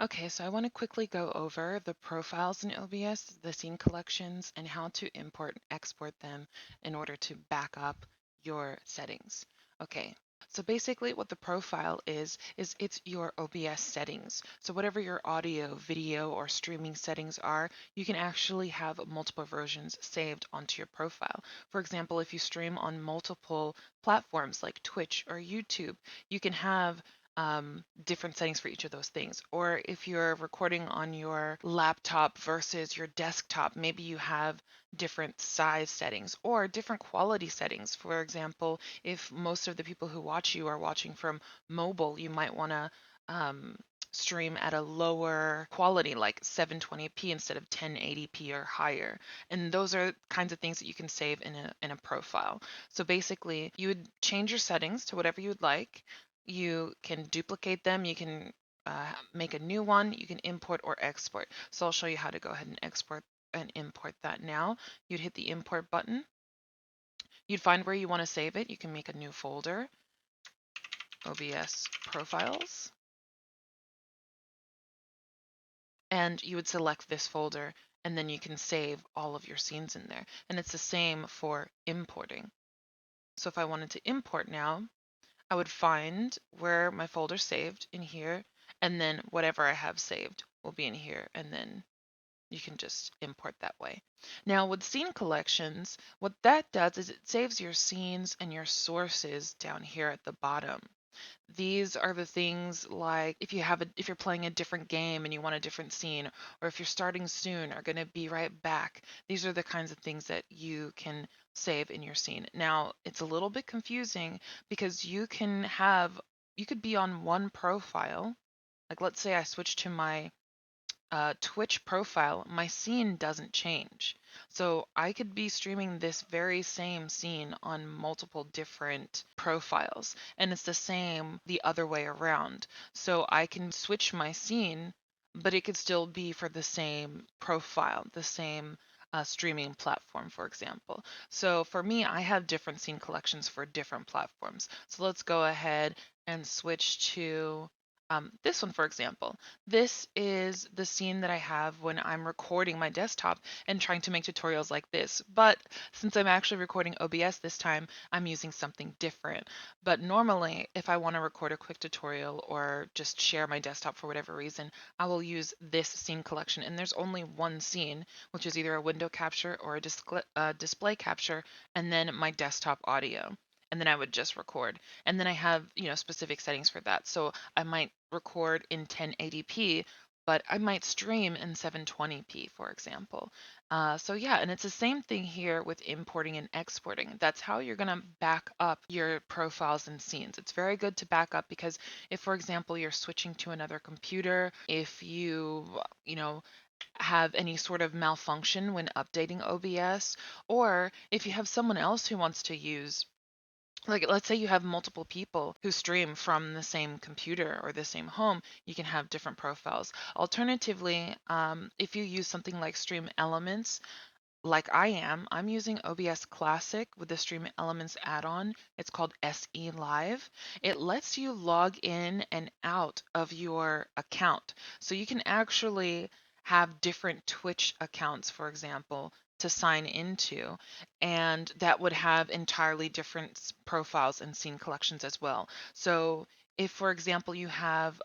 Okay, so I want to quickly go over the profiles in OBS, the scene collections, and how to import and export them in order to back up your settings. Okay, so basically what the profile is it's your OBS settings. So whatever your audio, video, or streaming settings are, you can actually have multiple versions saved onto your profile. For example, if you stream on multiple platforms like Twitch or YouTube, you can have different settings for each of those things. Or if you're recording on your laptop versus your desktop, maybe you have different size settings or different quality settings. For example, if most of the people who watch you are watching from mobile, you might want to um, stream at a lower quality, like 720p instead of 1080p or higher. And those are kinds of things that you can save in a profile. So basically, you would change your settings to whatever you'd like. You can duplicate them. You can make a new one. You can import or export. So I'll show you how to go ahead and export and import that now. You'd hit the import button. You'd find where you want to save it. You can make a new folder, OBS profiles, and you would select this folder, and then you can save all of your scenes in there. And it's the same for importing. So if I wanted to import now, I would find where my folder's saved in here, and then whatever I have saved will be in here, and then you can just import that way. Now with scene collections, what that does is it saves your scenes and your sources down here at the bottom. These are the things like if you're playing a different game and you want a different scene, or if you're starting soon are going to be right back. These are the kinds of things that you can save in your scene. Now, it's a little bit confusing because you could be on one profile. Like let's say I switch to my Twitch profile, my scene doesn't change. So I could be streaming this very same scene on multiple different profiles, and it's the same the other way around. So I can switch my scene, but it could still be for the same profile, the same streaming platform, for example. So for me, I have different scene collections for different platforms. So let's go ahead and switch to this one, for example. This is the scene that I have when I'm recording my desktop and trying to make tutorials like this. But since I'm actually recording OBS this time, I'm using something different. But normally, if I want to record a quick tutorial or just share my desktop for whatever reason, I will use this scene collection. And there's only one scene, which is either a window capture or a display capture, and then my desktop audio. And then I would just record. And then I have, specific settings for that. So I might record in 1080p, but I might stream in 720p, for example. So yeah, and it's the same thing here with importing and exporting. That's how you're going to back up your profiles and scenes. It's very good to back up because if, for example, you're switching to another computer, if you have any sort of malfunction when updating OBS, or if you have someone else who wants to use, like let's say you have multiple people who stream from the same computer or the same home, you can have different profiles. Alternatively, if you use something like Stream Elements, like I'm using OBS Classic with the Stream Elements add-on. It's called SE Live. It lets you log in and out of your account. So you can actually have different Twitch accounts, for example, to sign into, and that would have entirely different profiles and scene collections as well. So if, for example, you have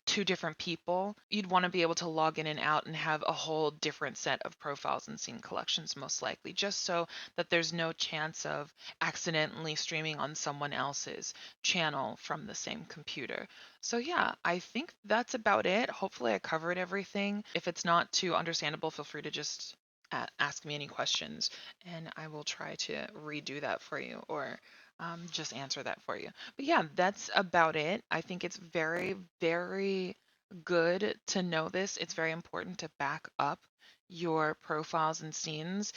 two different people, you'd want to be able to log in and out and have a whole different set of profiles and scene collections, most likely, just so that there's no chance of accidentally streaming on someone else's channel from the same computer. So, yeah, I think that's about it. Hopefully, I covered everything. If it's not too understandable, feel free to just ask me any questions and I will try to redo that for you or just answer that for you. But yeah, that's about it. I think it's very, very good to know this. It's very important to back up your profiles and scenes.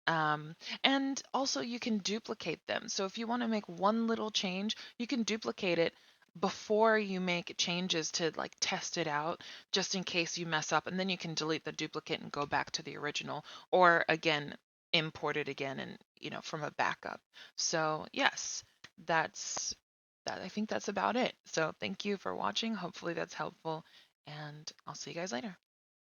Um, and also, you can duplicate them. So if you want to make one little change, you can duplicate it before you make changes to like test it out, just in case you mess up. And then you can delete the duplicate and go back to the original, or again, import it again and, from a backup. So, yes, that's that. I think that's about it. So, thank you for watching. Hopefully, that's helpful and I'll see you guys later.